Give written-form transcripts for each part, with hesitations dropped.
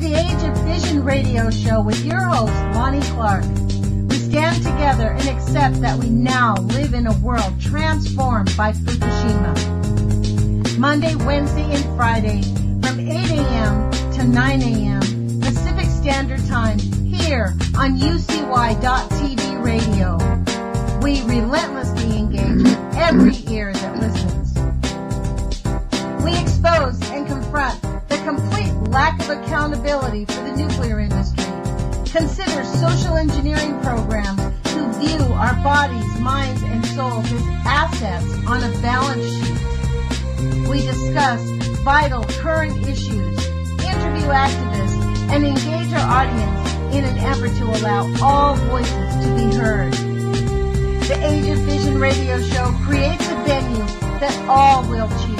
the Age of Fission radio show with your host, Lonnie Clark. We stand together and accept that we now live in a world transformed by Fukushima. Monday, Wednesday, and Friday from 8 a.m. to 9 a.m. Pacific Standard Time here on UCY.TV radio. We relentlessly engage with every ear that listens. We expose and confront the complete lack of accountability for the nuclear industry. Consider social engineering programs who view our bodies, minds, and souls as assets on a balance sheet. We discuss vital current issues, interview activists, and engage our audience in an effort to allow all voices to be heard. The Age of Vision radio show creates a venue that all will choose.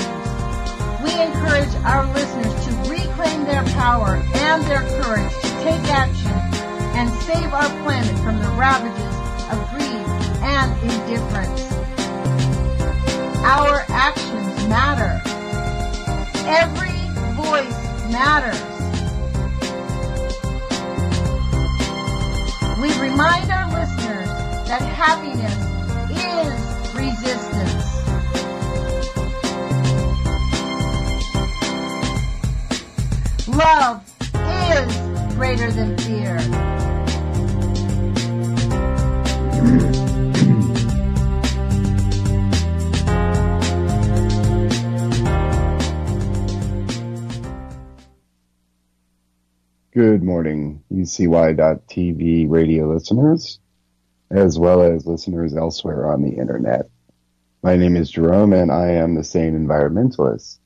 We encourage our listeners to reclaim their power and their courage to take action and save our planet from the ravages of greed and indifference. Our actions matter. Every voice matters. We remind our listeners that happiness is resistance. Love is greater than fear. Good morning, UCY.TV radio listeners, as well as listeners elsewhere on the internet. My name is Jerome, and I am the Sane Environmentalist.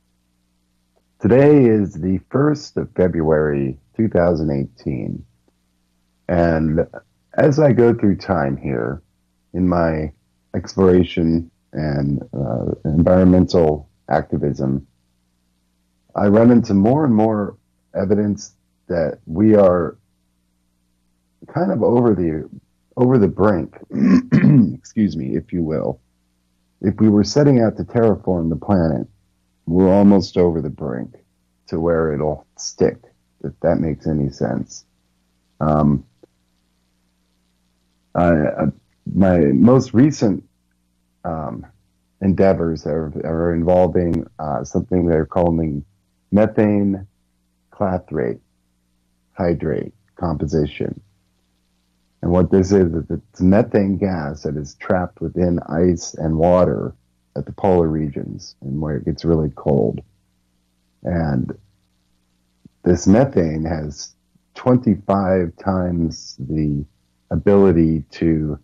Today is the 1st of February, 2018, and as I go through time here in my exploration and environmental activism, I run into more and more evidence that we are kind of over the brink, excuse me, if you will. If we were setting out to terraform the planet, we're almost over the brink to where it'll stick, if that makes any sense. My most recent endeavors are involving something they're calling methane clathrate hydrate composition. And what this is it's methane gas that is trapped within ice and water at the polar regions and where it gets really cold. And this methane has 25 times the ability to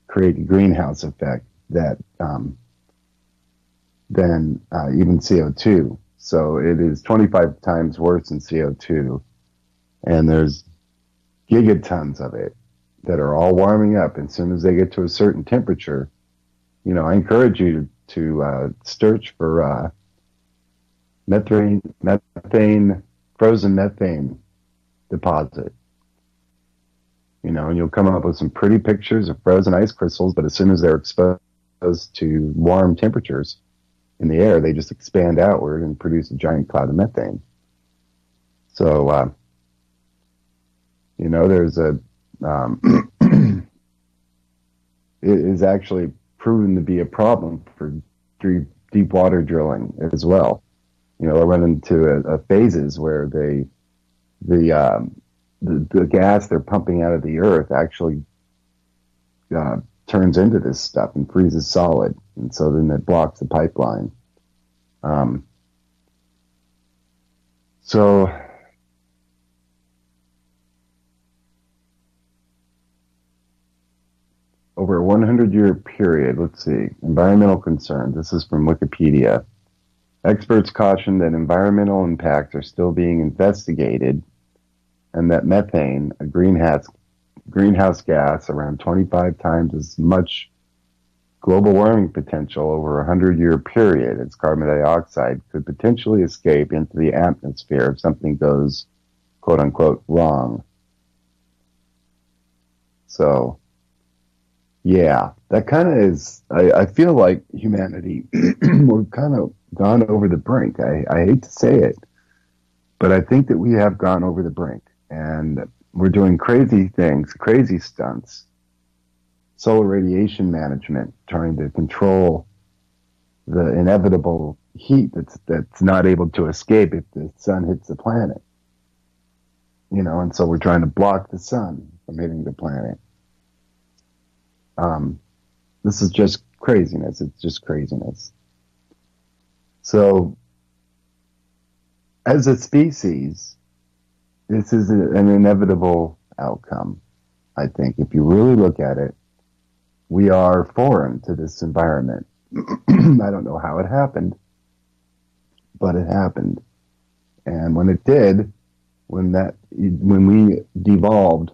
create a greenhouse effect than even CO2. So it is 25 times worse than CO2. And there's gigatons of it that are all warming up. And as soon as they get to a certain temperature, I encourage you to search for frozen methane deposit. And you'll come up with some pretty pictures of frozen ice crystals, but as soon as they're exposed to warm temperatures in the air, they just expand outward and produce a giant cloud of methane. So, there's it is actually proven to be a problem for deep water drilling as well. I run into phases where the gas they're pumping out of the earth actually turns into this stuff and freezes solid, and so then it blocks the pipeline. Over a 100-year period, let's see, environmental concerns. This is from Wikipedia. Experts caution that environmental impacts are still being investigated and that methane, a greenhouse gas around 25 times as much global warming potential over a 100-year period as carbon dioxide, could potentially escape into the atmosphere if something goes, quote-unquote, wrong. So, yeah, that kind of is, I feel like humanity, we're kind of gone over the brink. I hate to say it, But I think that we have gone over the brink, and we're doing crazy things, crazy stunts, solar radiation management, trying to control the inevitable heat that's not able to escape if the sun hits the planet. And so we're trying to block the sun from hitting the planet. This is just craziness. It's just craziness. So, as a species, this is an inevitable outcome, I think. If you really look at it, we are foreign to this environment. I don't know how it happened, but it happened. And when it did, when we devolved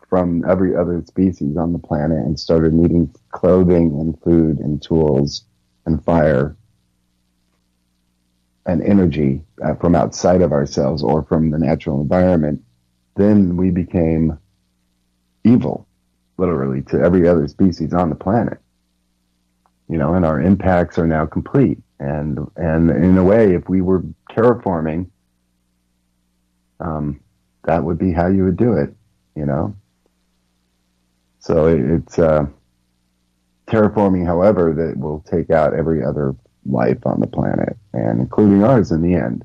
from every other species on the planet and started needing clothing and food and tools and fire and energy from outside of ourselves or from the natural environment, then we became evil, literally, to every other species on the planet. And our impacts are now complete. And in a way, if we were terraforming, that would be how you would do it, So it's terraforming, however, that will take out every other life on the planet, and including ours in the end.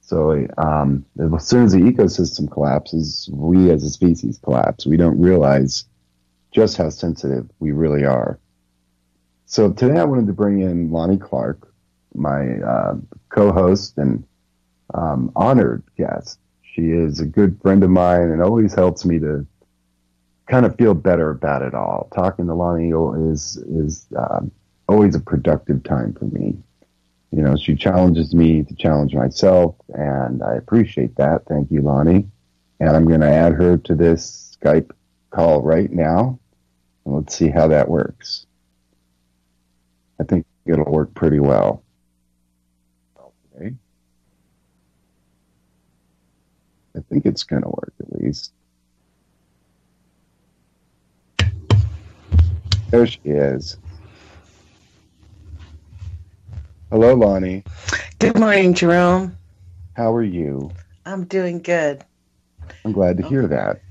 So as soon as the ecosystem collapses, we as a species collapse. We don't realize just how sensitive we really are. So today I wanted to bring in Lonnie Clark, my co-host and honored guest. She is a good friend of mine and always helps me to kind of feel better about it all. Talking to Lonnie is always a productive time for me. She challenges me to challenge myself, and I appreciate that. Thank you, Lonnie. And I'm going to add her to this Skype call right now, and let's see how that works. I think it'll work pretty well. Okay. I think it's going to work, at least. There she is. Hello, Lonnie. Good morning, Jerome. How are you? I'm doing good. I'm glad to hear that.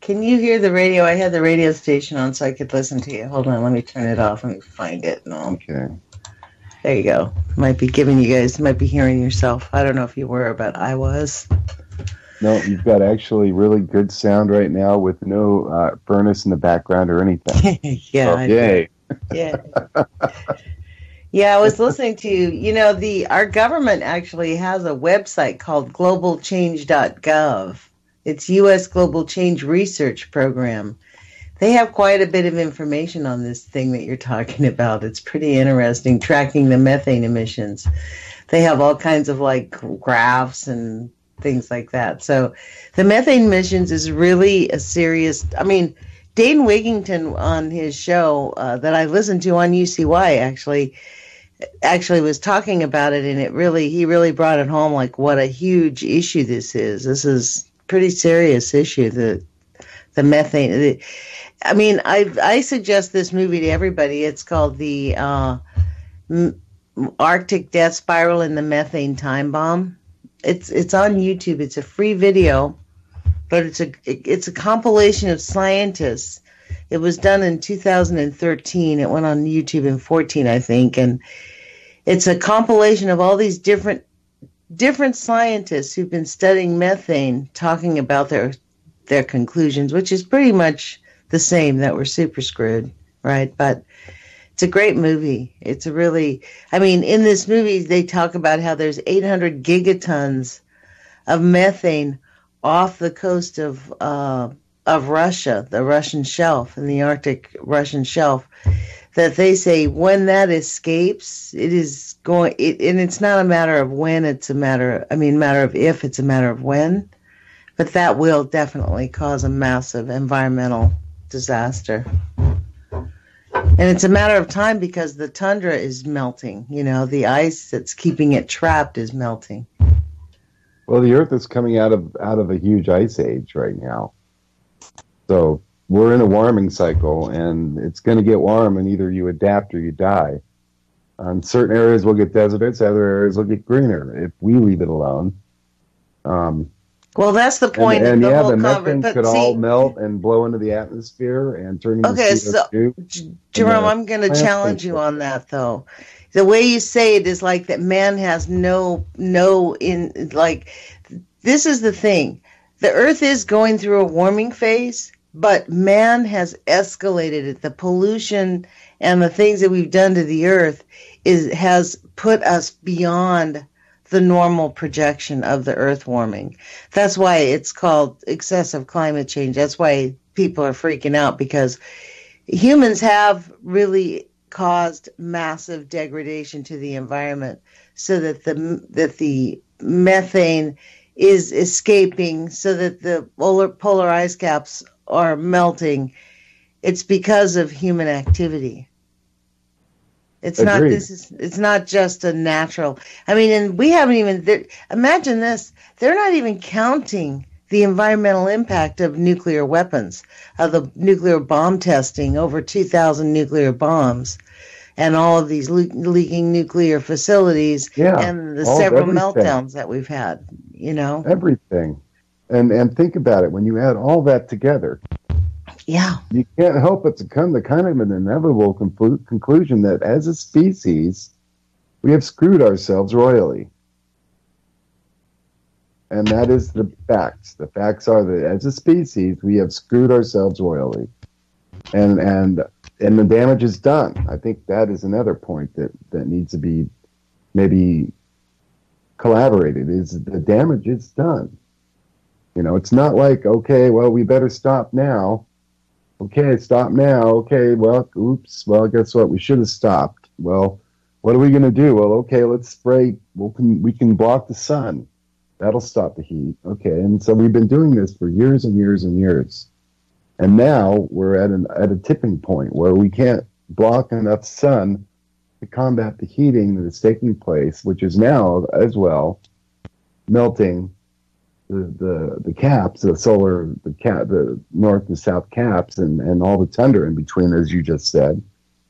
Can you hear the radio? I had the radio station on so I could listen to you. Hold on, let me turn it off. Let me find it. No. Okay. There you go. Might be hearing yourself. I don't know if you were, but I was. No, you've got actually really good sound right now with no furnace in the background or anything. Yeah. So, yay. Yeah. Yeah, I was listening to, our government actually has a website called globalchange.gov. It's U.S. Global Change Research Program. They have quite a bit of information on this thing that you're talking about. It's pretty interesting, tracking the methane emissions. They have all kinds of graphs and things like that. So the methane emissions is really a serious, Dane Wigington on his show that I listened to on UCY actually was talking about it, and he really brought it home, what a huge issue this is. This is a pretty serious issue, the methane. I suggest this movie to everybody. It's called the Arctic Death Spiral and the Methane Time Bomb. It's on YouTube. It's a free video, but it's a compilation of scientists. It was done in 2013. It went on YouTube in 2014, I think, and it's a compilation of all these different scientists who've been studying methane, talking about their conclusions, which is pretty much the same, that we're super screwed, right? But it's a great movie. It's a really, in this movie, they talk about how there's 800 gigatons of methane off the coast of Russia, the Russian shelf, in the Arctic Russian shelf, that they say when that escapes, it is going, and it's not a matter of when, it's a matter of if, it's a matter of when, but that will definitely cause a massive environmental disaster. And it's a matter of time because the tundra is melting. The ice that's keeping it trapped is melting. Well, the Earth is coming out of a huge ice age right now. So we're in a warming cycle, and it's going to get warm, and either you adapt or you die. Certain areas will get deserts, other areas will get greener if we leave it alone. Well, that's the point of the whole the conversation. methane could all melt and blow into the atmosphere and turn into CO2. Jerome, I'm going to challenge you on that, though. The way you say it is like that man has this is the thing. The Earth is going through a warming phase, but man has escalated it. The pollution and the things that we've done to the Earth has put us beyond the normal projection of the Earth warming. That's why it's called excessive climate change. That's why people are freaking out, because humans have really caused massive degradation to the environment, so that the methane is escaping, so that the polar ice caps are melting. It's because of human activity. It's not just a natural. I mean, and we haven't even, imagine this, they're not even counting the environmental impact of nuclear weapons, of the nuclear bomb testing, over 2,000 nuclear bombs, and all of these leaking nuclear facilities, and the several meltdowns that we've had, Everything. And think about it, when you add all that together, you can't help but to come to kind of an inevitable conclusion that as a species, we have screwed ourselves royally. And that is the facts. The facts are that as a species, we have screwed ourselves royally. And the damage is done. I think that is another point that needs to be maybe collaborated, is the damage is done. It's not like, okay, well, we better stop now. Okay, stop now. Okay, well, oops. Well, guess what? We should have stopped. Well, what are we going to do? Well, okay, let's spray. We can block the sun. That'll stop the heat. Okay, and so we've been doing this for years and years and years. And now we're at a tipping point where we can't block enough sun to combat the heating that's taking place, which is now as melting the caps, the north and south caps, and all the tundra in between, as you just said,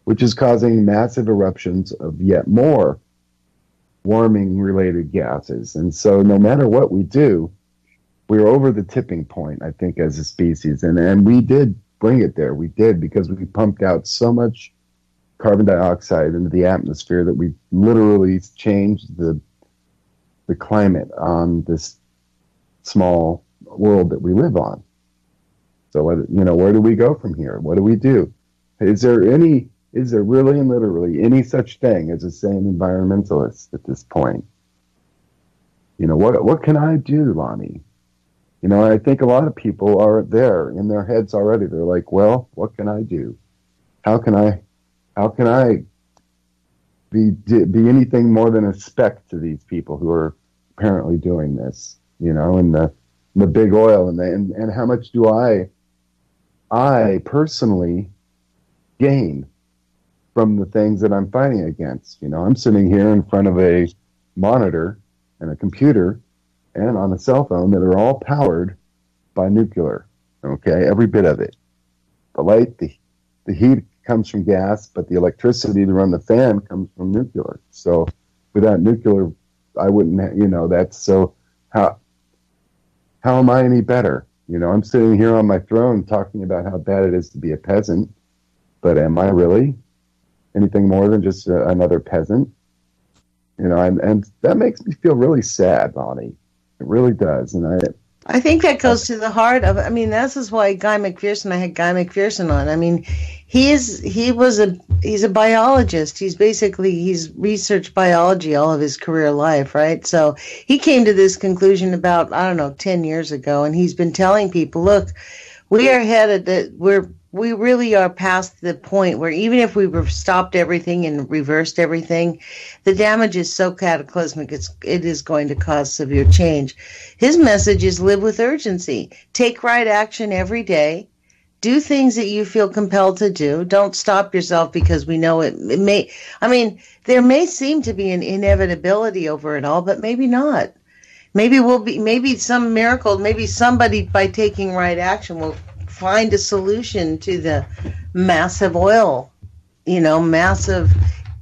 which is causing massive eruptions of yet more warming-related gases. And so no matter what we do, we're over the tipping point, I think, as a species. And we did bring it there. We did, because we pumped out so much carbon dioxide into the atmosphere that we literally changed the climate on this small world that we live on. So, where do we go from here? What do we do? Is there really and literally any such thing as a sane environmentalist at this point? What can I do, Lonnie? I think a lot of people are there in their heads already. They're like, well, what can I do? How can I be anything more than a speck to these people who are apparently doing this? And the big oil, and how much do I personally gain from the things that I'm fighting against? I'm sitting here in front of a monitor and a computer and on a cell phone that are all powered by nuclear. Okay, every bit of it. The light, the heat comes from gas, but the electricity to run the fan comes from nuclear. So without nuclear, I wouldn't. That's so. How am I any better? I'm sitting here on my throne talking about how bad it is to be a peasant, but am I really anything more than just another peasant? And that makes me feel really sad, Lonnie. It really does. And I think that goes to the heart of, this is why I had Guy McPherson on. He's a biologist. He's researched biology all of his career life, right? So he came to this conclusion about, 10 years ago, and he's been telling people, look, we are headed that we really are past the point where even if we stopped everything and reversed everything, the damage is so cataclysmic, it is going to cause severe change. His message is live with urgency. Take right action every day. Do things that you feel compelled to do. Don't stop yourself because we know it may, there may seem to be an inevitability over it all, but maybe not. Maybe some miracle, maybe somebody by taking right action will find a solution to the massive massive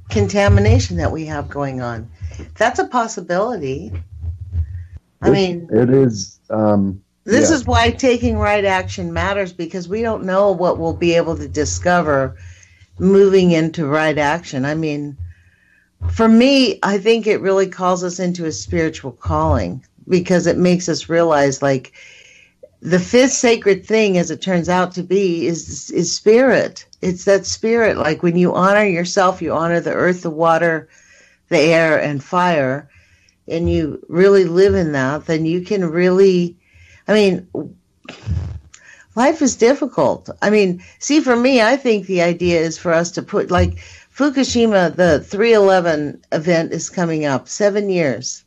contamination that we have going on. That's a possibility. I mean, it is. This is why taking right action matters, because we don't know what we'll be able to discover moving into right action. I mean, for me, I think it really calls us into a spiritual calling, because it makes us realize, like, the fifth sacred thing, as it turns out to be, is spirit. It's that spirit. Like, when you honor yourself, you honor the earth, the water, the air, and fire, and you really live in that, then you can really, I mean, life is difficult. I mean, see, for me, I think the idea is for us to put, like, Fukushima, the 3/11 event is coming up, 7 years.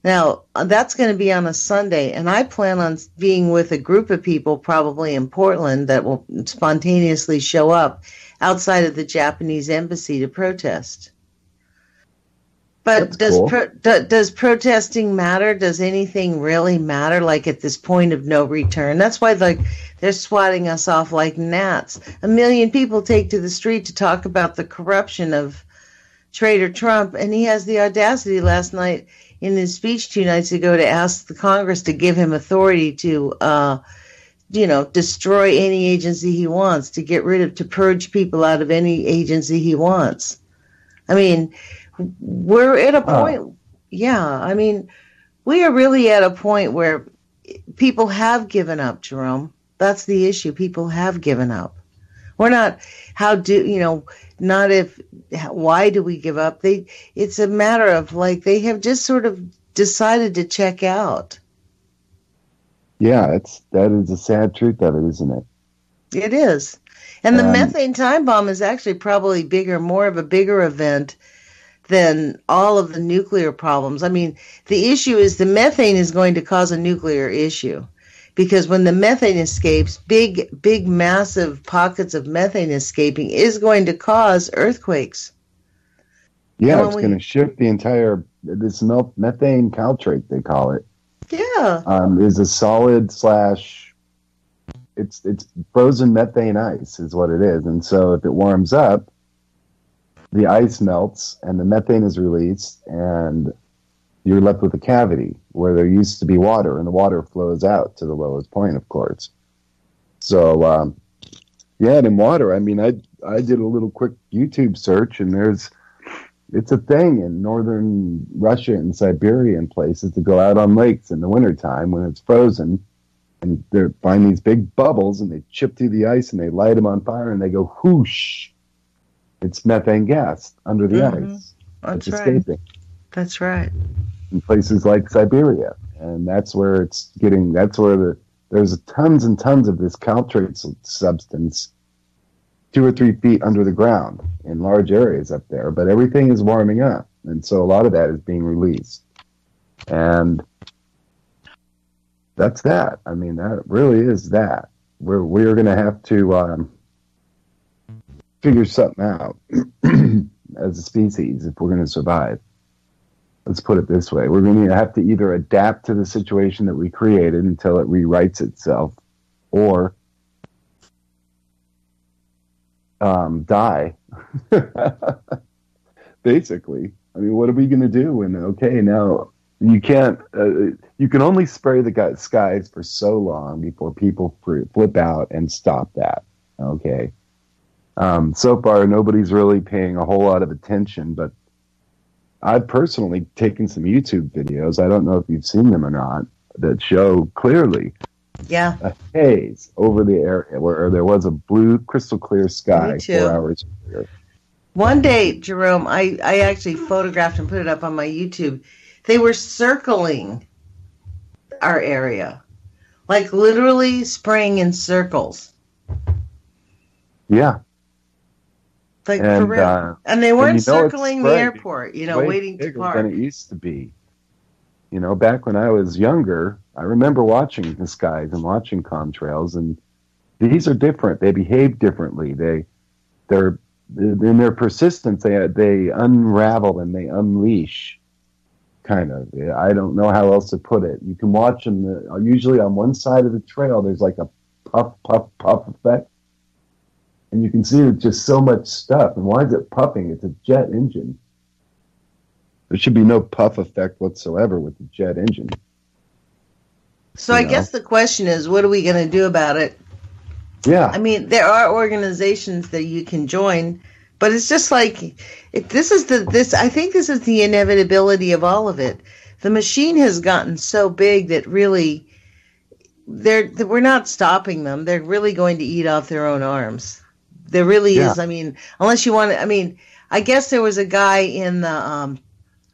Now, that's going to be on a Sunday, and I plan on being with a group of people probably in Portland that will spontaneously show up outside of the Japanese embassy to protest. But does protesting matter? Does anything really matter, like, at this point of no return? That's why, like, they're swatting us off like gnats. 1 million people take to the street to talk about the corruption of Traitor Trump, and he has the audacity last night in his speech 2 nights ago to ask the Congress to give him authority to, destroy any agency he wants, to purge people out of any agency he wants. I mean, we're at a point, we are really at a point where people have given up, Jerome. That's the issue. People have given up. We're not, why do we give up? It's a matter of, like, they have just sort of decided to check out. Yeah, that is a sad truth of it, isn't it? It is. And the methane time bomb is actually probably more of a bigger event than all of the nuclear problems. I mean, the issue is the methane is going to cause a nuclear issue, because when the methane escapes, big, massive pockets of methane escaping is going to cause earthquakes. Yeah, it's going to shift the entire, this methane caltrate, they call it. Yeah. Is a solid / it's frozen methane ice is what it is. And so if it warms up, the ice melts and the methane is released, and you're left with a cavity where there used to be water, and the water flows out to the lowest point, of course. So, and in water, I mean, I did a little quick YouTube search, and it's a thing in northern Russia and Siberia and places to go out on lakes in the wintertime when it's frozen, and they find these big bubbles, and they chip through the ice, and they light them on fire, and they go whoosh. It's methane gas under the ice. That's it's right. Escaping. That's right. In places like Siberia, and that's where there's tons and tons of this caltrate substance 2 or 3 feet under the ground in large areas up there, but everything is warming up, and so a lot of that is being released, and that's that. I mean, that really is that. We're going to have to figure something out as a species if we're going to survive. Let's put it this way. We're going to have to either adapt to the situation that we created until it rewrites itself, or die. Basically. I mean, what are we going to do when, now you can't, you can only spray the skies for so long before people flip out and stop that. Okay. So far, nobody's really paying a whole lot of attention, but I've personally taken some YouTube videos, I don't know if you've seen them or not, that show clearly a haze over the area where there was a blue, crystal clear sky 4 hours earlier. One day, Jerome, I actually photographed and put it up on my YouTube. They were circling our area, like literally spraying in circles. Yeah. Like, for real. And they weren't circling the airport, waiting to park. Than it used to be. Back when I was younger, I remember watching the skies and watching contrails, and these are different. They behave differently. They're in their persistence. They unravel and they unleash. Kind of. I don't know how else to put it. You can watch them. Usually on one side of the trail, there's like a puff, puff, puff effect. And you can see it's just so much stuff. And why is it puffing? It's a jet engine. There should be no puff effect whatsoever with the jet engine. So I guess the question is, what are we going to do about it? Yeah. I mean, there are organizations that you can join, but it's just like I think this is the inevitability of all of it. The machine has gotten so big that really we're not stopping them. They're really going to eat off their own arms. There really is. I mean, unless you want to. I mean, I guess there was a guy in the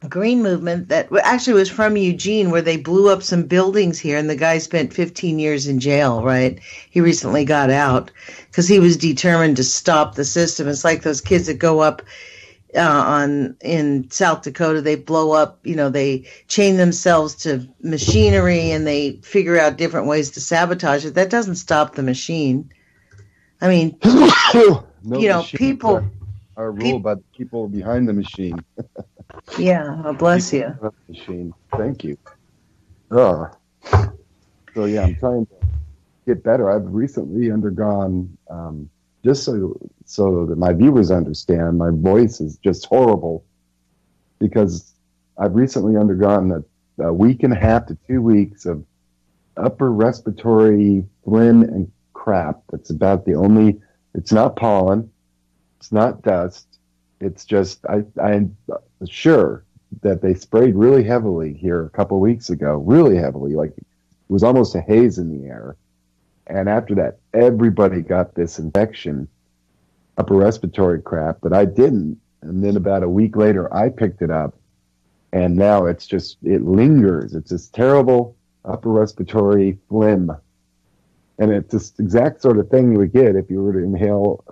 Green movement that actually was from Eugene, where they blew up some buildings here, and the guy spent 15 years in jail, right? He recently got out because he was determined to stop the system. It's like those kids that go up in South Dakota, they blow up, they chain themselves to machinery and they figure out different ways to sabotage it. That doesn't stop the machine. I mean, people are ruled by the people behind the machine. Yeah, oh, bless you. Machine. Thank you. So yeah, I'm trying to get better. I've recently undergone, just so that my viewers understand, my voice is just horrible because I've recently undergone a week and a half to 2 weeks of upper respiratory phlegm and crap. That's about the only. It's not pollen. It's not dust. It's just I'm sure that they sprayed really heavily here a couple of weeks ago, really heavily, like it was almost a haze in the air. And after that, everybody got this infection, upper respiratory crap, but I didn't. And then about a week later, I picked it up, and now it lingers. It's this terrible upper respiratory phlegm. And it's this exact sort of thing you would get if you were to inhale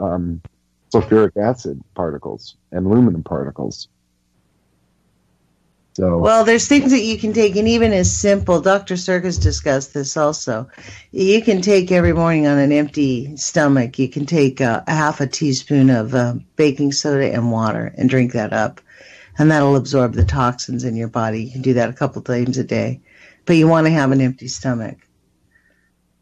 sulfuric acid particles and aluminum particles. So, well, there's things that you can take, and even as simple, Dr. Circus discussed this also. You can take every morning on an empty stomach, you can take a half a teaspoon of baking soda and water and drink that up, and that'll absorb the toxins in your body. You can do that a couple times a day, but you want to have an empty stomach.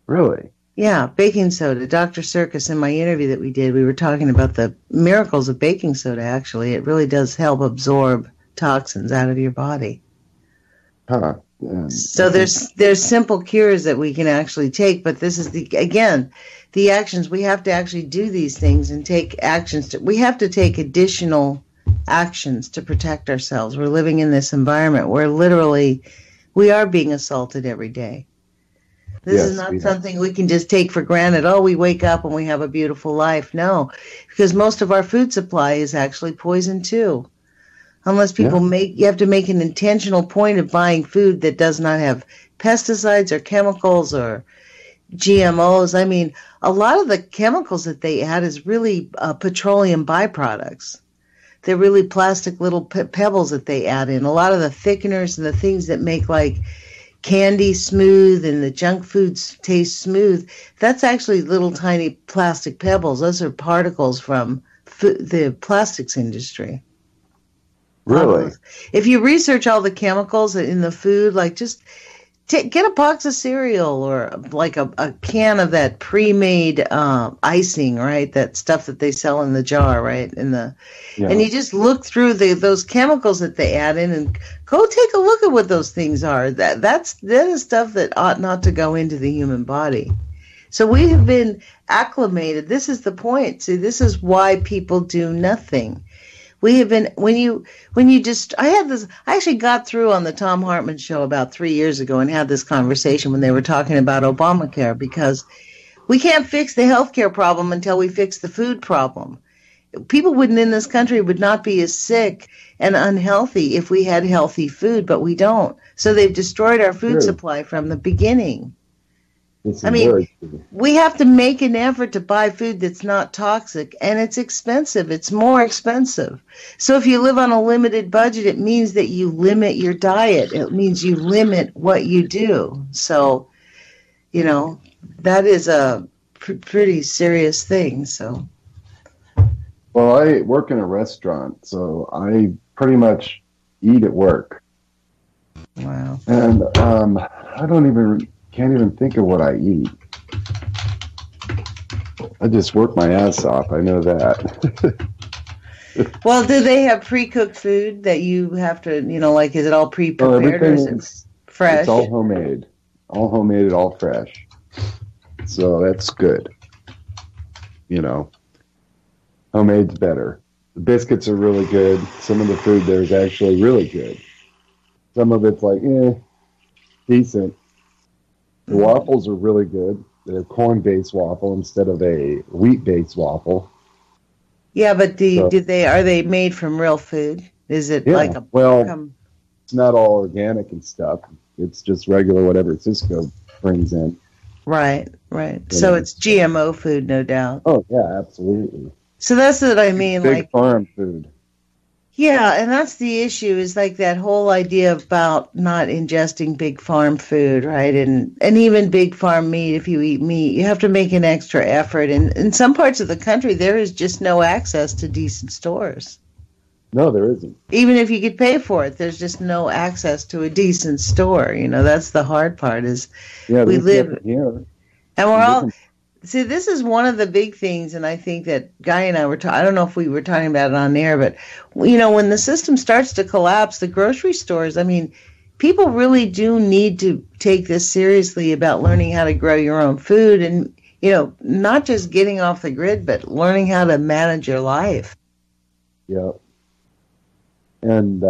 Really? Yeah, baking soda. Dr. Circus, in my interview that we did, we were talking about the miracles of baking soda, actually. It really does help absorb toxins out of your body. Huh. So there's simple cures that we can actually take, but this is the actions. We have to actually do these things and take actions. We have to take additional actions to protect ourselves. We're living in this environment where literally we are being assaulted every day. This is not something we can just take for granted. Oh, we wake up and we have a beautiful life. No, because most of our food supply is actually poison too. Unless people you have to make an intentional point of buying food that does not have pesticides or chemicals or GMOs. I mean, a lot of the chemicals that they add is really petroleum byproducts. They're really plastic little pebbles that they add in. A lot of the thickeners and the things that make like candy smooth and the junk foods taste smooth, that's actually little tiny plastic pebbles. Those are particles from the plastics industry. Really? If you research all the chemicals in the food, like just get a box of cereal or like a can of that pre-made icing, right? That stuff that they sell in the jar, right? And you just look through those chemicals that they add in and go take a look at what those things are. That is stuff that ought not to go into the human body. So we have been acclimated. This is the point. See, this is why people do nothing. We have been, I actually got through on the Tom Hartman show about 3 years ago and had this conversation when they were talking about Obamacare, because we can't fix the healthcare problem until we fix the food problem. People in this country would not be as sick and unhealthy if we had healthy food, but we don't. So they've destroyed our food supply from the beginning. I mean, we have to make an effort to buy food that's not toxic, and it's expensive. It's more expensive. So if you live on a limited budget, it means that you limit your diet. It means you limit what you do. So, that is a pretty serious thing. So, well, I work in a restaurant, so I pretty much eat at work. Wow. And I can't even think of what I eat. I just work my ass off. I know that. Well, do they have pre-cooked food that you have to, like, is it all pre-prepared or is it fresh? It's all homemade. all homemade, all fresh. So that's good. You know, homemade's better. The biscuits are really good. Some of the food there is actually really good. Some of it's like, decent. The waffles are really good. They're a corn-based waffle instead of a wheat-based waffle. Yeah, but are they made from real food? Is it like a... Well, it's not all organic and stuff. It's just regular whatever Cisco brings in. Right. So it's GMO food, no doubt. Oh, yeah, absolutely. So that's what I mean. Big farm food. Yeah, and that's the issue, is like that whole idea about not ingesting big farm food, right? And even big farm meat, if you eat meat, you have to make an extra effort. And in some parts of the country, there is just no access to decent stores. No, there isn't. Even if you could pay for it, there's just no access to a decent store. You know, that's the hard part is we live here. And we're all... See, this is one of the big things, and I think that Guy and I were I don't know if we were talking about it on air, but, you know, when the system starts to collapse, the grocery stores, I mean, people really do need to take this seriously about learning how to grow your own food and, you know, not just getting off the grid, but learning how to manage your life. Yeah. And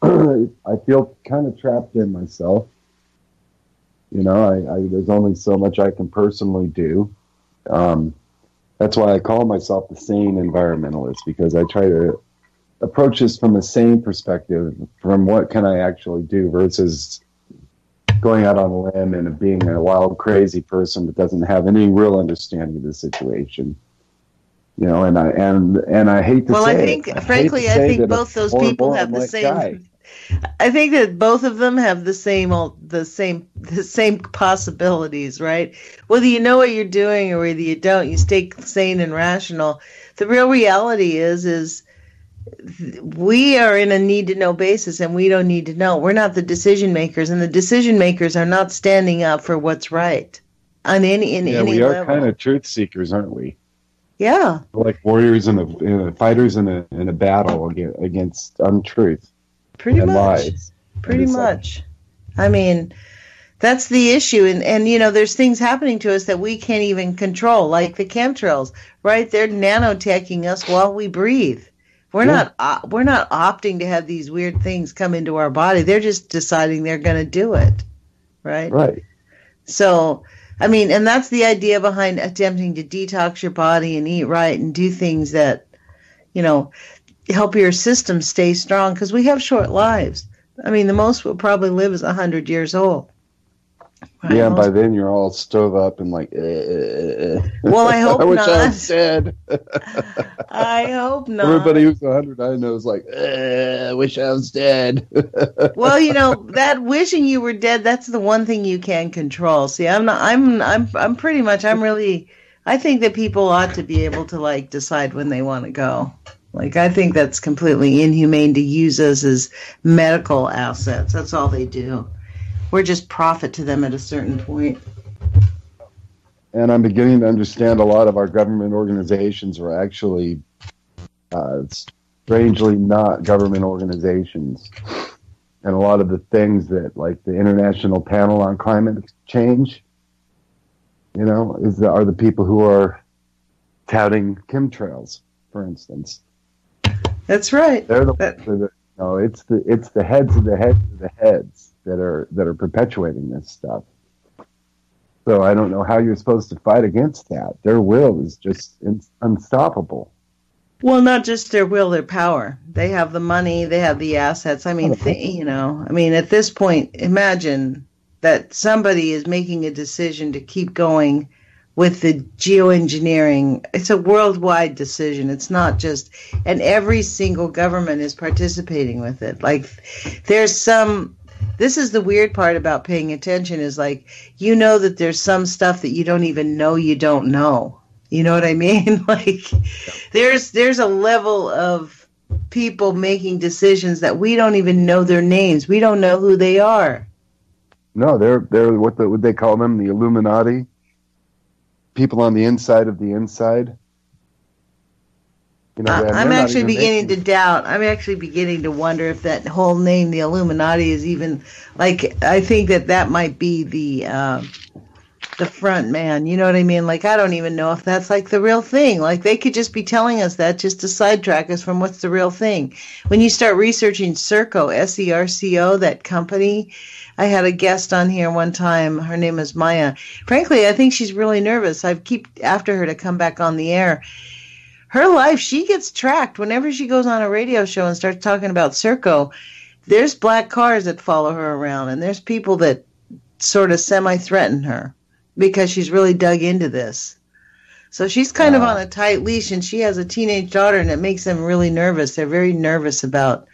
I feel kind of trapped in myself. You know, there's only so much I can personally do. That's why I call myself the Sane Environmentalist, because I try to approach this from a sane perspective, from what can I actually do versus going out on a limb and being a wild, crazy person that doesn't have any real understanding of the situation. You know, and I hate to say. Well, I think, frankly, I think both those people have the same. Guy. I think that both of them have the same possibilities, right? Whether you know what you're doing or whether you don't, you stay sane and rational. The real reality is we are in a need to know basis, and we don't need to know. We're not the decision makers, and the decision makers are not standing up for what's right on any level. We are kind of truth seekers, aren't we? Yeah, we're like warriors and fighters in a battle against untruth. Pretty much. Lies. Pretty much. I mean, that's the issue. And, you know, there's things happening to us that we can't even control, like the chemtrails, right? They're nanoteching us while we breathe. We're not opting to have these weird things come into our body. They're just deciding they're going to do it, right? Right. So, I mean, and that's the idea behind attempting to detox your body and eat right and do things that, you know, help your system stay strong, because we have short lives. I mean, the most we'll probably live is 100 years old. Right? Yeah, and by then you're all stove up and like, Well, I hope I wish not. I was dead. I hope not. Everybody who's 100 I know is like, I wish I was dead. Well, you know, that wishing you were dead, that's the one thing you can control. See, I think that people ought to be able to, like, decide when they want to go. Like, I think that's completely inhumane to use us as medical assets. That's all they do. We're just profit to them at a certain point. And I'm beginning to understand a lot of our government organizations are actually strangely not government organizations. And a lot of the things that, like the International Panel on Climate Change, you know, are the people who are touting chemtrails, for instance. That's right. They're it's the heads of the heads of the heads that are perpetuating this stuff. So I don't know how you're supposed to fight against that. Their will is just unstoppable. Well, not just their will, their power. They have the money, they have the assets. I mean, at this point, imagine that somebody is making a decision to keep going with the geoengineering. It's a worldwide decision. It's not just, and every single government is participating with it. Like, this is the weird part about paying attention is, like, you know that there's some stuff that you don't even know you don't know. You know what I mean? Like, there's a level of people making decisions that we don't even know their names. We don't know who they are. No, they're what would they call them? The Illuminati? People on the inside of the inside. I'm actually beginning to doubt. I'm actually beginning to wonder if that whole name, the Illuminati, is even like. I think that might be the front man. You know what I mean? Like, I don't even know if that's like the real thing. Like, they could just be telling us that just to sidetrack us from what's the real thing. When you start researching Serco, SERCO, that company, I had a guest on here one time. Her name is Maya. Frankly, I think she's really nervous. I keep after her to come back on the air. Her life, she gets tracked whenever she goes on a radio show and starts talking about Serco. There's black cars that follow her around, and there's people that sort of semi-threaten her because she's really dug into this. So she's kind of on a tight leash, and she has a teenage daughter, and it makes them really nervous. They're very nervous about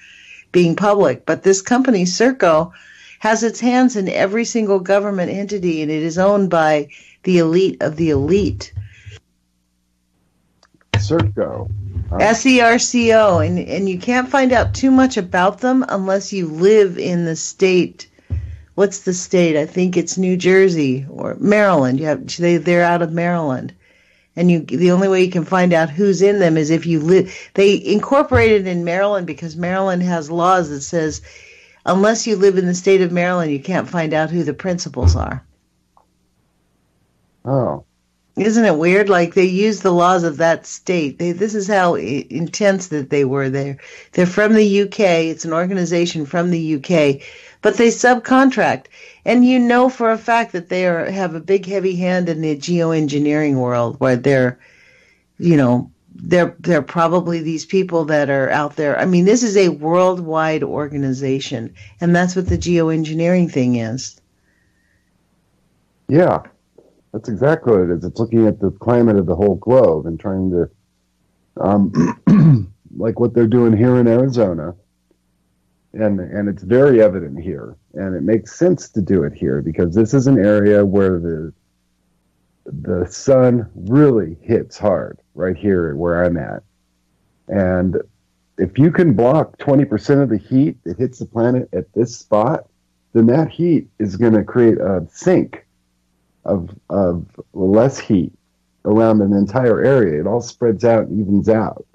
being public. But this company, Serco, has its hands in every single government entity, and it is owned by the elite of the elite. Serco. SERCO, and you can't find out too much about them unless you live in the state. What's the state? I think it's New Jersey or Maryland. They're out of Maryland, and the only way you can find out who's in them is if you live. They incorporated in Maryland because Maryland has laws that says unless you live in the state of Maryland, you can't find out who the principals are. Oh. Isn't it weird? Like, they use the laws of that state. This is how intense that they were there. They're from the UK. It's an organization from the UK, but they subcontract. And you know for a fact that they have a big, heavy hand in the geoengineering world, where they're probably these people that are out there. I mean, this is a worldwide organization, and that's what the geoengineering thing is. Yeah. That's exactly what it is. It's looking at the climate of the whole globe and trying to, like what they're doing here in Arizona. And it's very evident here. And it makes sense to do it here because this is an area where the sun really hits hard right here where I'm at. And if you can block 20% of the heat that hits the planet at this spot, then that heat is going to create a sink of less heat around an entire area. It all spreads out and evens out.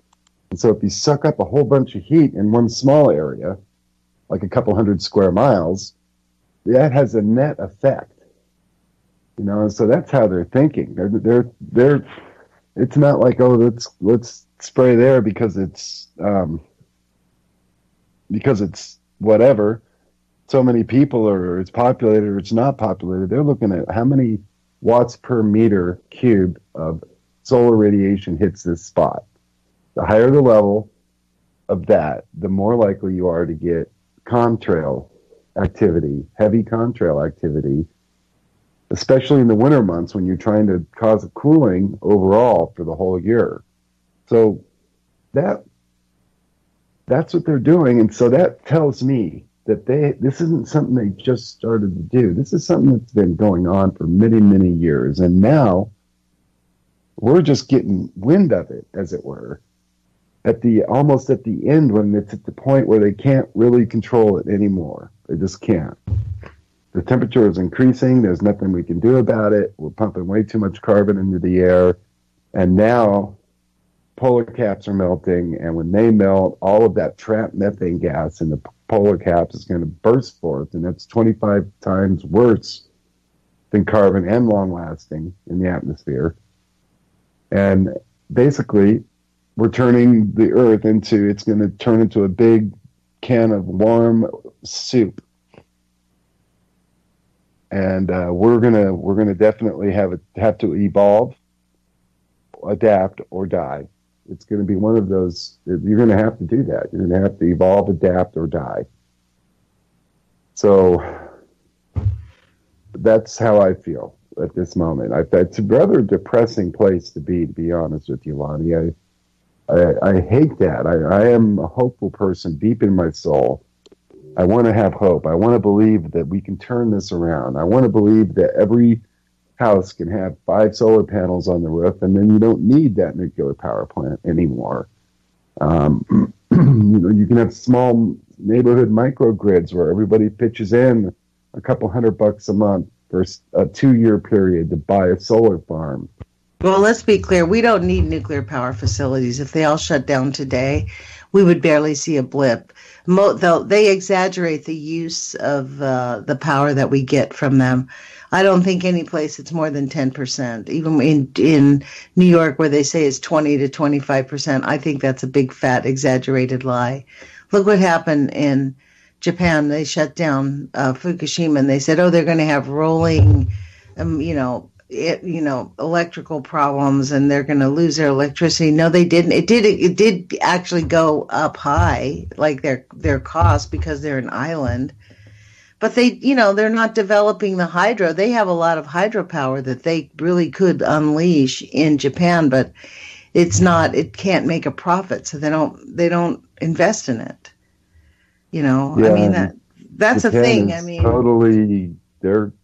And so if you suck up a whole bunch of heat in one small area, like a couple hundred square miles, that has a net effect. And so that's how they're thinking. They're it's not like, oh, let's spray there because it's whatever. So many people, or it's populated or it's not populated. They're looking at how many watts per meter cubed of solar radiation hits this spot. The higher the level of that, the more likely you are to get contrail activity, heavy contrail activity, especially in the winter months when you're trying to cause a cooling overall for the whole year. So that's what they're doing. And so that tells me that this isn't something they just started to do. This is something that's been going on for many, many years. And now we're just getting wind of it, as it were, almost at the end, when it's at the point where they can't really control it anymore. They just can't. The temperature is increasing. There's nothing we can do about it. We're pumping way too much carbon into the air. And now polar caps are melting, and when they melt, all of that trapped methane gas in the polar caps is going to burst forth, and that's 25 times worse than carbon and long-lasting in the atmosphere. And basically, we're turning the Earth it's going to turn into a big can of warm soup. And we're gonna definitely have to evolve, adapt, or die. It's going to be one of those. You're going to have to do that. You're going to have to evolve, adapt, or die. So that's how I feel at this moment. It's a rather depressing place to be honest with you, Lonnie. I hate that. I am a hopeful person deep in my soul. I want to have hope. I want to believe that we can turn this around. I want to believe that every house can have 5 solar panels on the roof, and then you don't need that nuclear power plant anymore. You can have small neighborhood microgrids where everybody pitches in a couple $100 a month for a 2-year period to buy a solar farm. Well, let's be clear. We don't need nuclear power facilities. If they all shut down today, we would barely see a blip. They exaggerate the use of the power that we get from them. I don't think any place it's more than 10%. Even in New York, where they say it's 20 to 25%, I think that's a big, fat, exaggerated lie. Look what happened in Japan. They shut down Fukushima, and they said, "Oh, they're going to have rolling, electrical problems, and they're going to lose their electricity." No, they didn't. It did actually go up high, like their cost, because they're an island. But they're not developing the hydro. They have a lot of hydropower that they really could unleash in Japan, but it can't make a profit, so they don't invest in it. Yeah, I mean, that's a thing. I mean, totally, they're,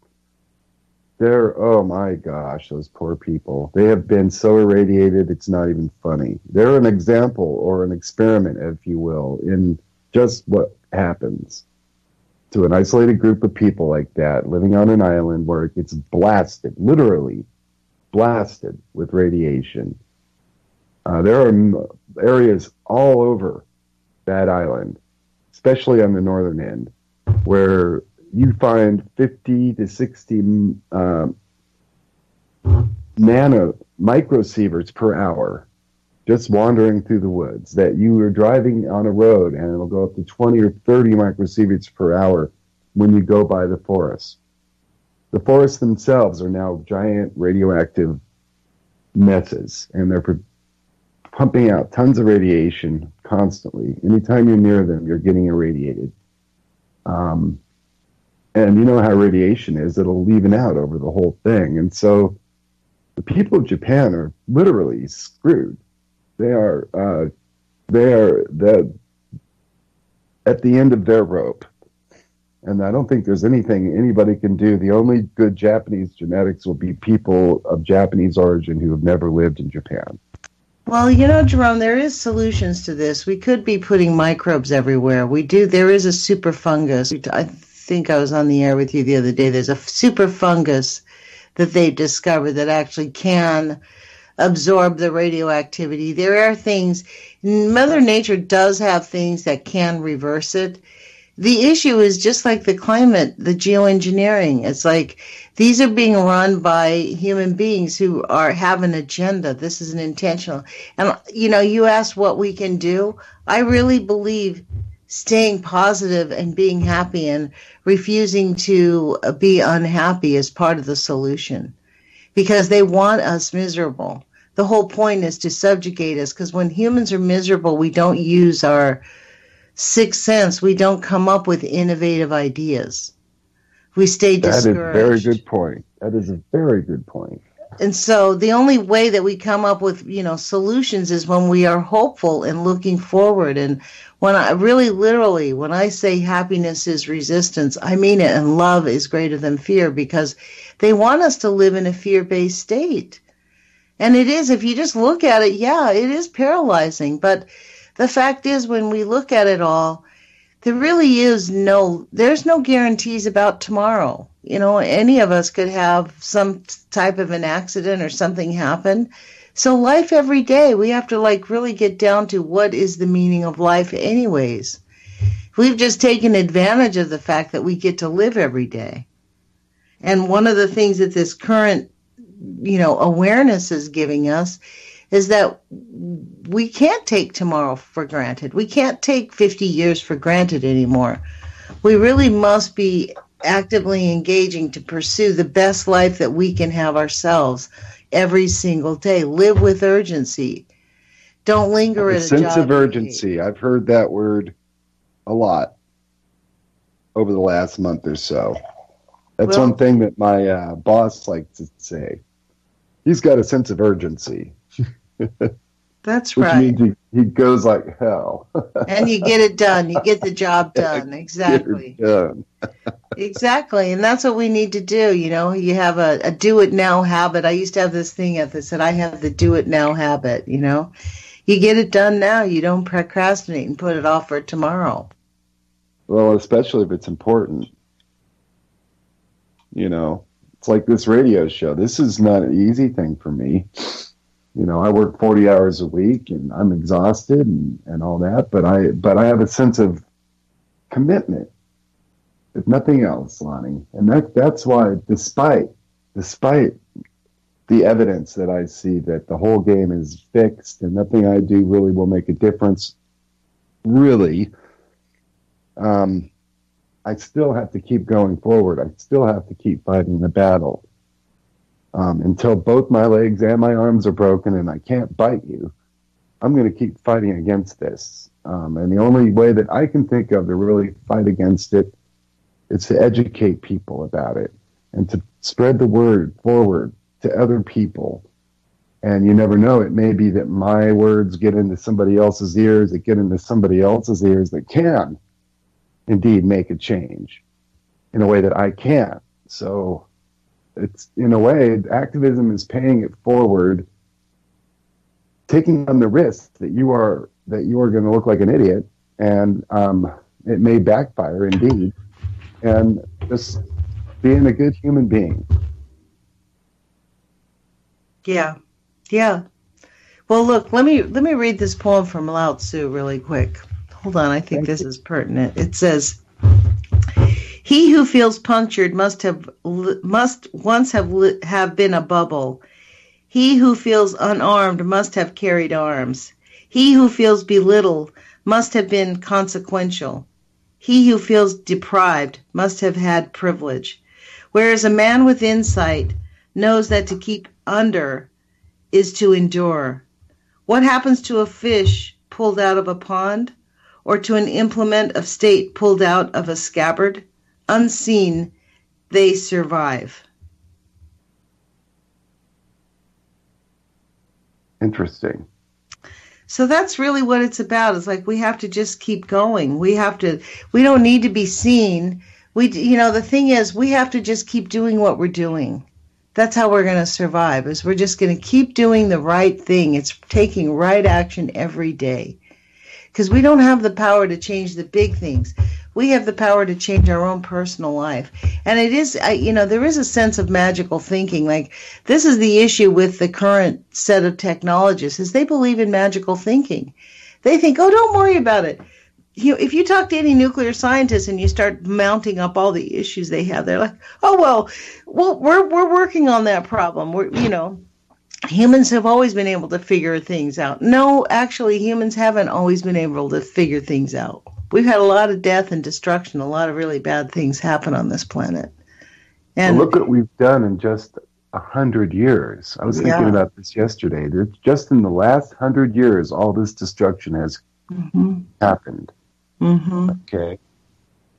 oh my gosh, those poor people. They have been so irradiated, it's not even funny. They're an example or an experiment, if you will, in just what happens to an isolated group of people like that, living on an island where it gets blasted, literally blasted with radiation. There are areas all over that island, especially on the northern end, where you find 50 to 60 microsieverts per hour just wandering through the woods, that you are driving on a road and it'll go up to 20 or 30 microsieverts per hour when you go by the forest. The forests themselves are now giant radioactive messes, and they're pumping out tons of radiation constantly. Anytime you're near them, you're getting irradiated. And you know how radiation is, it'll even out over the whole thing. And so the people of Japan are literally screwed. They are at the end of their rope. And I don't think there's anything anybody can do. The only good Japanese genetics will be people of Japanese origin who have never lived in Japan. Well, Jerome, there is solutions to this. We could be putting microbes everywhere. There is a super fungus. I think I was on the air with you the other day. There's a super fungus that they've discovered that actually can absorb the radioactivity. There are things, Mother Nature does have things that can reverse it. The issue is just like the climate, the geoengineering. It's like these are being run by human beings who have an agenda. This is an intentional. And, you asked what we can do. I really believe staying positive and being happy and refusing to be unhappy is part of the solution, because they want us miserable. The whole point is to subjugate us, because when humans are miserable, we don't use our sixth sense. We don't come up with innovative ideas. We stay discouraged. That is a very good point. That is a very good point. And so the only way that we come up with, solutions is when we are hopeful and looking forward. And when when I say happiness is resistance, I mean it. And love is greater than fear, because they want us to live in a fear-based state. And it is, if you just look at it, it is paralyzing. But the fact is, when we look at it all, there really is there's no guarantees about tomorrow. Any of us could have some type of an accident or something happen. So life every day, we have to really get down to what is the meaning of life anyways. We've just taken advantage of the fact that we get to live every day. And one of the things that this current, awareness is giving us is that we can't take tomorrow for granted. We can't take 50 years for granted anymore. We really must be actively engaging to pursue the best life that we can have ourselves every single day. Live with urgency. Don't linger at a job. A sense of urgency. I've heard that word a lot over the last month or so. That's one thing that my boss likes to say. He's got a sense of urgency. That's Which right. means he goes like hell. And you get it done. You get the job done. Exactly. Exactly. And that's what we need to do. You have a do it now habit. I used to have this thing that said, I have the do it now habit. You get it done now. You don't procrastinate and put it off for tomorrow. Well, especially if it's important. It's like this radio show. This is not an easy thing for me. You know, I work 40 hours a week and I'm exhausted and all that, but I have a sense of commitment, if nothing else, Lonnie. And that's why, despite the evidence that I see that the whole game is fixed and nothing I do really will make a difference, really, I still have to keep going forward. I still have to keep fighting the battle. Until both my legs and my arms are broken and I can't bite you, I'm going to keep fighting against this. And the only way that I can think of to really fight against it is to educate people about it and to spread the word forward to other people. And you never know, it may be that my words get into somebody else's ears, that get into somebody else's ears that can indeed make a change in a way that I can't. So it's, in a way, activism is paying it forward, taking on the risk that you are going to look like an idiot, and it may backfire indeed, and just being a good human being. Yeah. Well, look, let me read this poem from Lao Tzu really quick. Hold on, I think this is pertinent. It says, "He who feels punctured must once have been a bubble. He who feels unarmed must have carried arms. He who feels belittled must have been consequential. He who feels deprived must have had privilege. Whereas a man with insight knows that to keep under is to endure. What happens to a fish pulled out of a pond, or to an implement of state pulled out of a scabbard? Unseen, they survive." Interesting. So that's really what it's about. It's like we have to just keep going. We don't need to be seen. The thing is, we have to just keep doing what we're doing. That's how we're going to survive, is we're just going to keep doing the right thing. It's taking right action every day. Because we don't have the power to change the big things. We have the power to change our own personal life. And it is, there is a sense of magical thinking. Like, this is the issue with the current set of technologists, is they believe in magical thinking. They think, oh, don't worry about it. If you talk to any nuclear scientist and you start mounting up all the issues they have, they're like, oh, well, we're working on that problem. Humans have always been able to figure things out. No, actually, humans haven't always been able to figure things out. We've had a lot of death and destruction, a lot of really bad things happen on this planet. And look what we've done in just 100 years. I was thinking about this yesterday. Just in the last 100 years, all this destruction has happened. Mm-hmm. Okay.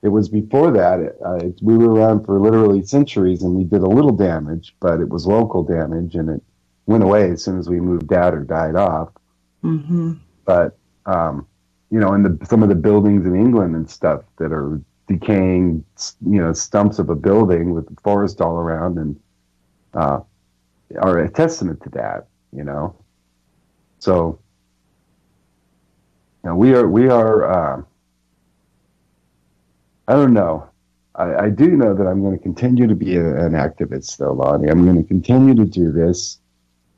It was before that. We were around for literally centuries, and we did a little damage, but it was local damage, and it went away as soon as we moved out or died off. Mm-hmm. But, some of the buildings in England and stuff that are decaying, stumps of a building with the forest all around, and are a testament to that, So, we are. I don't know. I do know that I'm going to continue to be an activist, though, Lonnie. I'm going to continue to do this.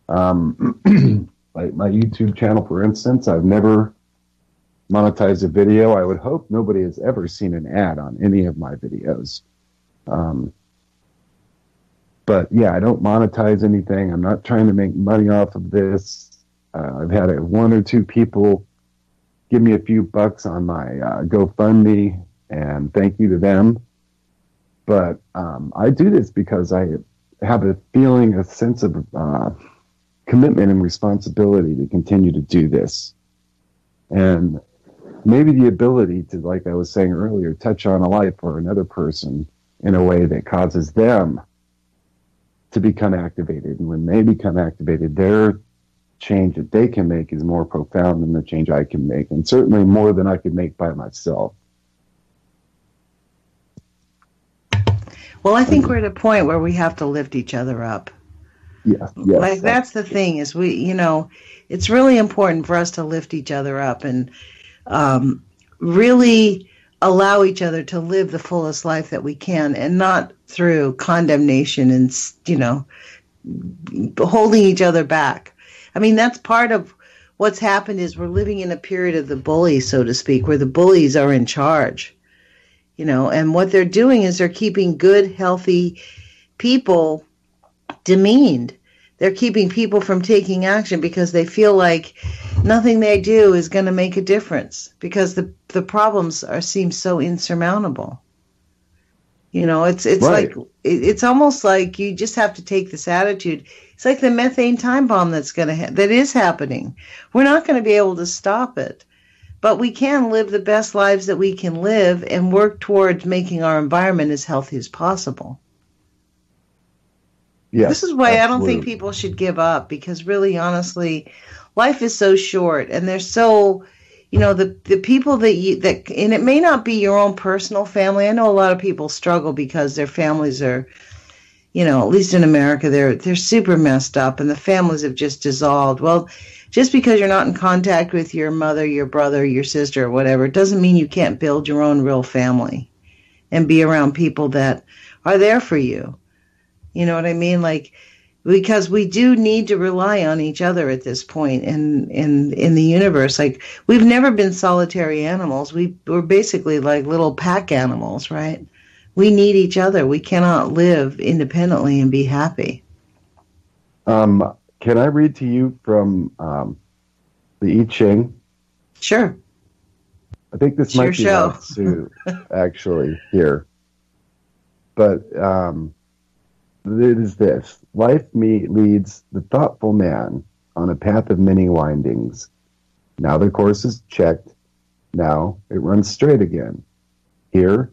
Like my YouTube channel, for instance, I've never monetized a video. I would hope nobody has ever seen an ad on any of my videos. But yeah, I don't monetize anything. I'm not trying to make money off of this. I've had one or two people give me a few bucks on my GoFundMe, and thank you to them. But I do this because I have a sense of commitment and responsibility to continue to do this. And maybe the ability to, like I was saying earlier, touch on a life or another person in a way that causes them to become activated. And when they become activated, their change that they can make is more profound than the change I can make, and certainly more than I could make by myself. Well, I think we're at a point where we have to lift each other up. Yes. Like, that's the thing, is it's really important for us to lift each other up and really allow each other to live the fullest life that we can, and not through condemnation and, holding each other back. I mean, that's part of what's happened is we're living in a period of the bullies, so to speak, where the bullies are in charge, and what they're doing is they're keeping good, healthy people demeaned. They're keeping people from taking action because they feel like nothing they do is going to make a difference because the problems seem so insurmountable. It's right. like it's almost like you just have to take this attitude. It's like the methane time bomb that is happening. We're not going to be able to stop it, but we can live the best lives that we can live and work towards making our environment as healthy as possible. Yes, this is why absolutely. I don't think people should give up, because really, honestly, life is so short, and they're so, the people that and it may not be your own personal family. I know a lot of people struggle because their families are, at least in America, they're super messed up, and the families have just dissolved. Well, just because you're not in contact with your mother, your brother, your sister, or whatever, it doesn't mean you can't build your own real family and be around people that are there for you. You know what I mean? Like, because we do need to rely on each other at this point in the universe. Like, we've never been solitary animals. We're basically like little pack animals, right? We need each other. We cannot live independently and be happy. Can I read to you from the I Ching? Sure. I think this might be Lao Tzu, actually, here. But it is this. Life leads the thoughtful man on a path of many windings. Now the course is checked. Now it runs straight again. Here,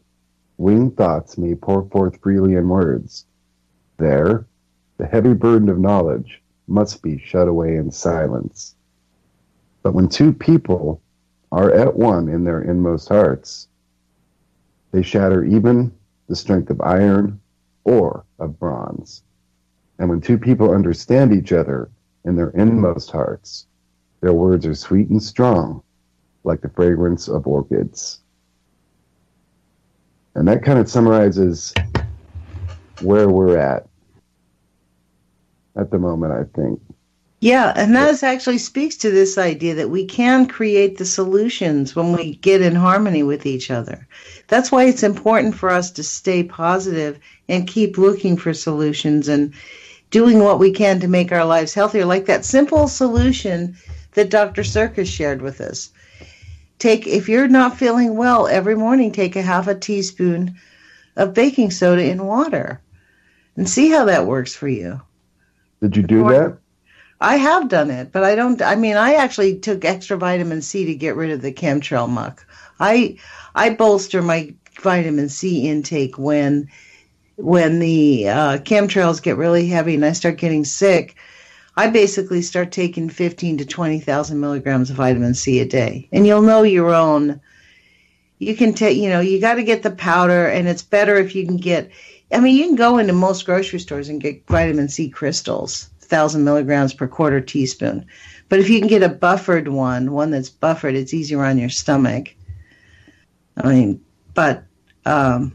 winged thoughts may pour forth freely in words. There, the heavy burden of knowledge must be shut away in silence. But when two people are at one in their inmost hearts, they shatter even the strength of iron or of bronze. And when two people understand each other in their inmost hearts, their words are sweet and strong, like the fragrance of orchids. And that kind of summarizes where we're at the moment, I think. Yeah, and that actually speaks to this idea that we can create the solutions when we get in harmony with each other. That's why it's important for us to stay positive and keep looking for solutions and doing what we can to make our lives healthier, like that simple solution that Dr. Circus shared with us. If you're not feeling well, every morning take a half a teaspoon of baking soda in water and see how that works for you. Did you do that? I have done it, but I actually took extra vitamin C to get rid of the chemtrail muck. I bolster my vitamin C intake when the chemtrails get really heavy and I start getting sick. I basically start taking 15 to 20,000 milligrams of vitamin C a day. And you'll know your own. You can take, you got to get the powder, and it's better if you can you can go into most grocery stores and get vitamin C crystals, 1,000 milligrams per quarter teaspoon. But if you can get a buffered one that's buffered, it's easier on your stomach. But the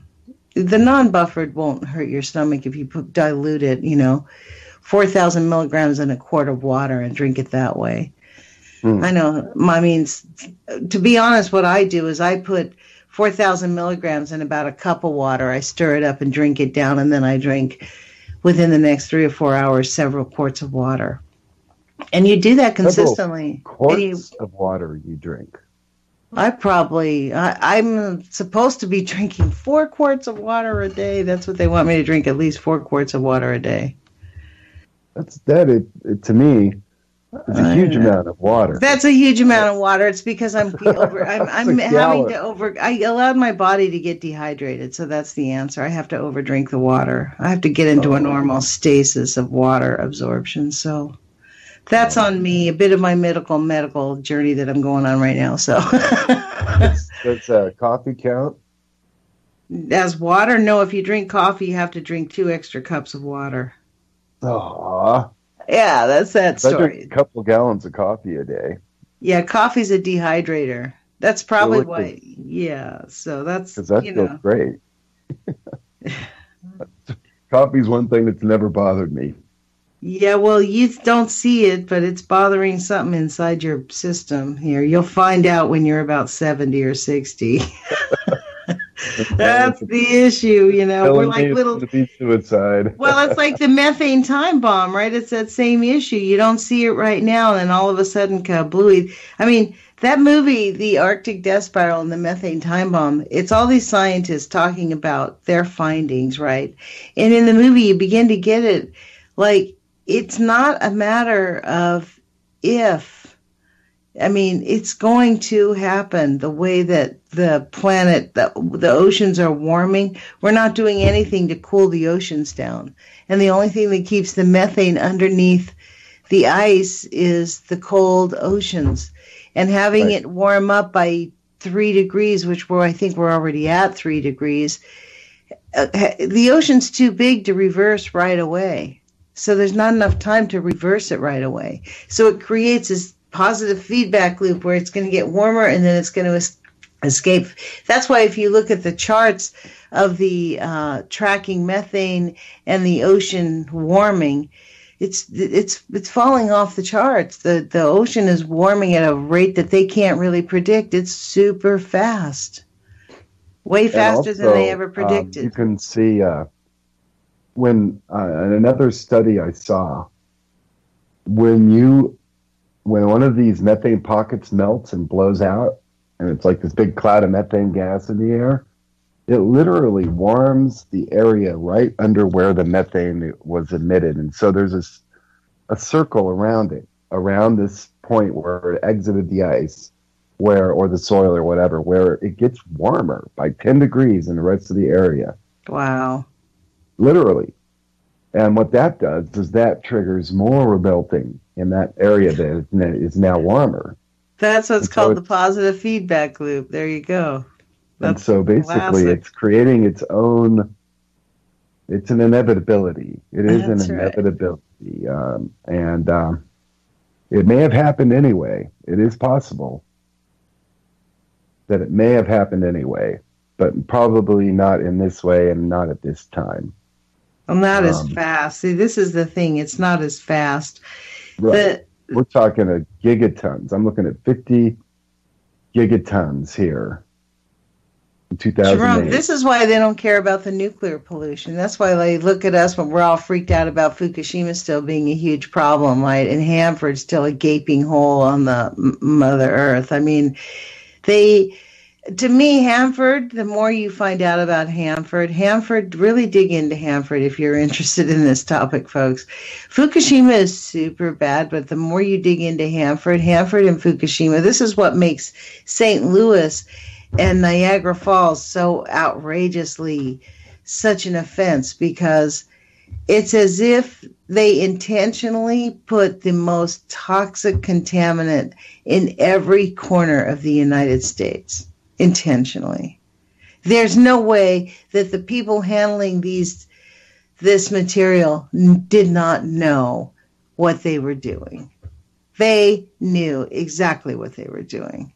non-buffered won't hurt your stomach if you dilute it, 4,000 milligrams in a quart of water and drink it that way. I know. To be honest, what I do is I put 4,000 milligrams in about a cup of water. I stir it up and drink it down, and then I drink within the next 3 or 4 hours several quarts of water. And you do that consistently. Quarts of water you drink. I'm supposed to be drinking 4 quarts of water a day. That's what they want me to drink, at least 4 quarts of water a day. To me, it's a huge amount of water. That's a huge amount of water. It's because I allowed my body to get dehydrated. So that's the answer. I have to overdrink the water. I have to get into a normal stasis of water absorption. So that's on me, a bit of my medical journey that I'm going on right now. So does coffee count? As water? No, if you drink coffee, you have to drink 2 extra cups of water. Aww. Yeah, that's that story. I drink a couple gallons of coffee a day. Yeah, coffee's a dehydrator. That's Feel probably liquid, why. Yeah. So that's, because that feels great. Coffee's one thing that's never bothered me. Yeah, well, you don't see it, but it's bothering something inside your system here. You'll find out when you're about 70 or 60. That's the issue, We're Telling like me it's little. going to be suicide. Well, it's like the methane time bomb, right? It's that same issue. You don't see it right now, and then all of a sudden, kablooey. I mean, that movie, The Arctic Death Spiral and the Methane Time Bomb, it's all these scientists talking about their findings, right? And in the movie, you begin to get it. Like, it's not a matter of if. I mean, it's going to happen the way that the planet, the oceans are warming. We're not doing anything to cool the oceans down. And the only thing that keeps the methane underneath the ice is the cold oceans. And having it warm up by 3 degrees, which I think we're already at 3 degrees, the ocean's too big to reverse right away. So there's not enough time to reverse it right away. So it creates this positive feedback loop where it's going to get warmer and then it's going to escape. That's why if you look at the charts of the tracking methane and the ocean warming, it's falling off the charts. The ocean is warming at a rate that they can't really predict. It's super fast, way faster than they ever predicted. You can see when in another study I saw, when one of these methane pockets melts and blows out, and it's like this big cloud of methane gas in the air, it literally warms the area right under where the methane was emitted. And so there's a circle around it, around this point where it exited the ice, or the soil or whatever, where it gets warmer by 10 degrees in the rest of the area. Wow. Literally. And what that does is that triggers more melting in that area that is now warmer. That's what's called the positive feedback loop. There you go. And so basically it's creating its own, it's an inevitability. It is an inevitability. And it may have happened anyway. It is possible that it may have happened anyway, but probably not in this way and not at this time. Well, not as fast. See, this is the thing. It's not as fast. Right. We're talking gigatons. I'm looking at 50 gigatons here in 2008. Jerome, this is why they don't care about the nuclear pollution. That's why they look at us when we're all freaked out about Fukushima still being a huge problem, right? And Hanford's still a gaping hole on the Mother Earth. I mean, to me, Hanford, the more you find out about Hanford, really dig into Hanford if you're interested in this topic, folks. Fukushima is super bad, but the more you dig into Hanford and Fukushima, this is what makes St. Louis and Niagara Falls so outrageously such an offense, because it's as if they intentionally put the most toxic contaminant in every corner of the United States. Intentionally. There's no way that the people handling this material did not know what they were doing. They knew exactly what they were doing.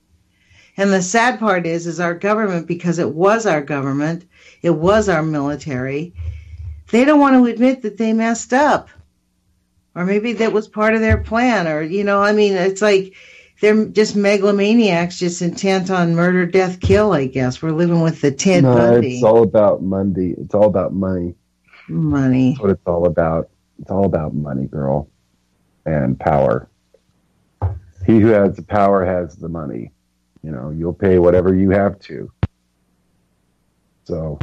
And the sad part is our government, because it was our government, it was our military, they don't want to admit that they messed up. Or maybe that was part of their plan, or, it's like they're just megalomaniacs, just intent on murder, death, kill, I guess. We're living with the Ted Bundy. It's all about money. It's all about money. Money. That's what it's all about. It's all about money, girl, and power. He who has the power has the money. You'll pay whatever you have to. So,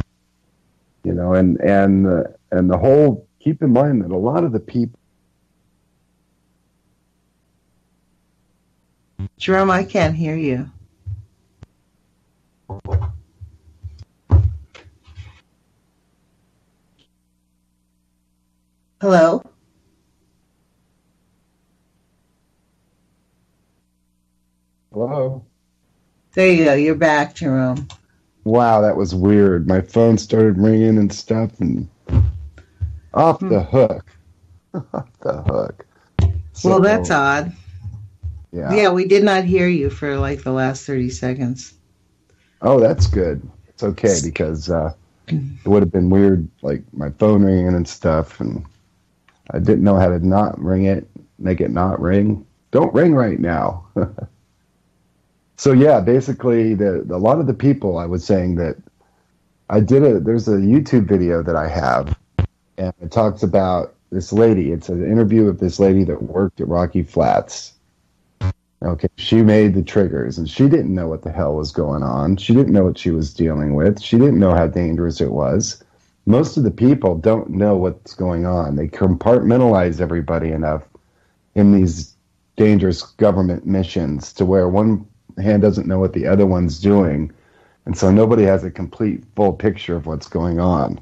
and the whole, keep in mind that a lot of the people. Jerome, I can't hear you. Hello? Hello? There you go. You're back, Jerome. Wow, that was weird. My phone started ringing and stuff, and off the hook. Off the hook. Well, that's odd. Yeah. Yeah, we did not hear you for like the last 30 seconds. Oh, that's good. It's okay because it would have been weird, like my phone ringing and stuff, and I didn't know how to not ring it, make it not ring. Don't ring right now. So yeah, basically, a lot of the people, I was saying that there's a YouTube video that I have, and it talks about this lady. It's an interview of this lady that worked at Rocky Flats. Okay, she made the triggers, and she didn't know what the hell was going on. She didn't know what she was dealing with. She didn't know how dangerous it was. Most of the people don't know what's going on. They compartmentalize everybody enough in these dangerous government missions to where one hand doesn't know what the other one's doing, and so nobody has a complete, full picture of what's going on.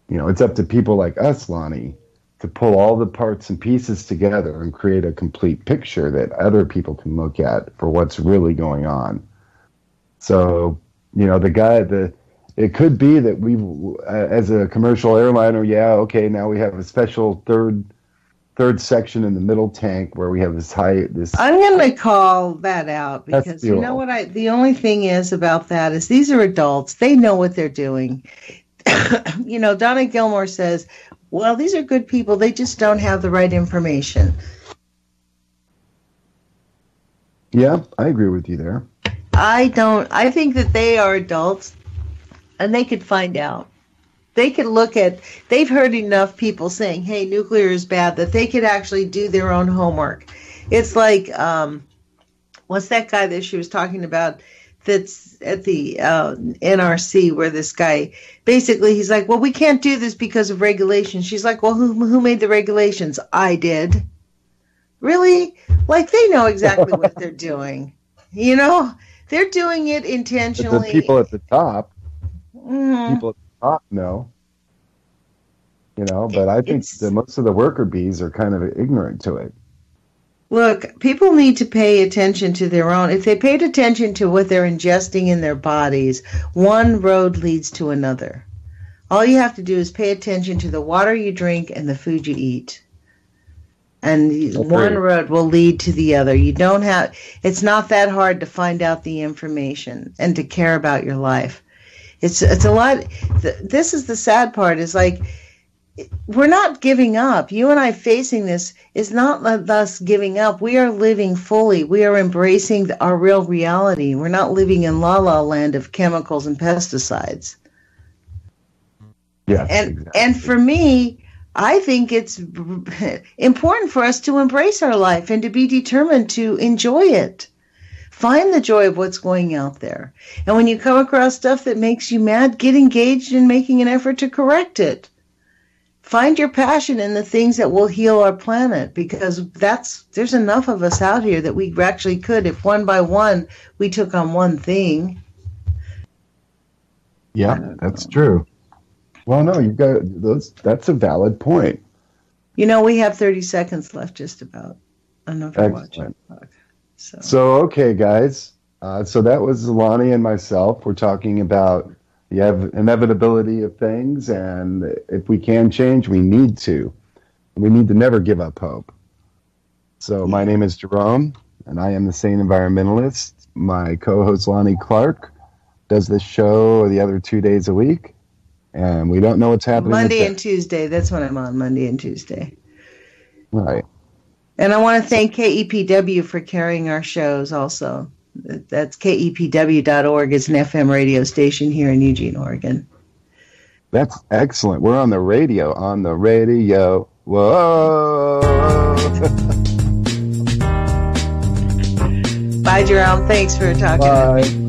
You know, it's up to people like us, Lonnie, to pull all the parts and pieces together and create a complete picture that other people can look at for what's really going on. So, you know, it could be that we, as a commercial airliner, now we have a special third section in the middle tank where we have this. I'm going to call that out because you know what the only thing is about that is these are adults. They know what they're doing. You know, Donna Gilmore says, well, these are good people. They just don't have the right information. Yeah, I agree with you there. I think that they are adults and they could find out. They could they've heard enough people saying, hey, nuclear is bad, that they could actually do their own homework. It's like, what's that guy that she was talking about that's at the NRC where this guy, basically he's like, well, we can't do this because of regulations. She's like, well, who made the regulations? I did. Really? Like they know exactly what they're doing. You know, they're doing it intentionally. But the people at the top, Mm-hmm. people at the top know. You know, but I think that most of the worker bees are kind of ignorant to it. Look, people need to pay attention to their own. If they paid attention to what they're ingesting in their bodies, one road leads to another. All you have to do is pay attention to the water you drink and the food you eat. And one road will lead to the other. It's not that hard to find out the information and to care about your life. It's a lot. This is the sad part, is like, we're not giving up. You and I facing this is not us giving up. We are living fully. We are embracing our real reality. We're not living in la-la land of chemicals and pesticides. Yeah. And for me, I think it's important for us to embrace our life and to be determined to enjoy it. Find the joy of what's going out there. And when you come across stuff that makes you mad, get engaged in making an effort to correct it. Find your passion in the things that will heal our planet, because there's enough of us out here that we actually could, if one by one we took on one thing. Yeah, that's true. Well, no, you've got that's a valid point. You know, we have 30 seconds left, just about. I don't know if you're watching. So, okay, guys. So that was Lonnie and myself. We're talking about the inevitability of things, and if we can change, we need to. We need to never give up hope. So my name is Jerome, and I am the Sane Environmentalist. My co-host Lonnie Clark does this show the other 2 days a week, and we don't know what's happening. Monday and Tuesday. That's when I'm on, Monday and Tuesday. Right. And I want to thank KEPW for carrying our shows also. That's kepw.org. It's an FM radio station here in Eugene, Oregon. That's excellent. We're on the radio. Whoa. Bye, Jerome. Thanks for talking. Bye.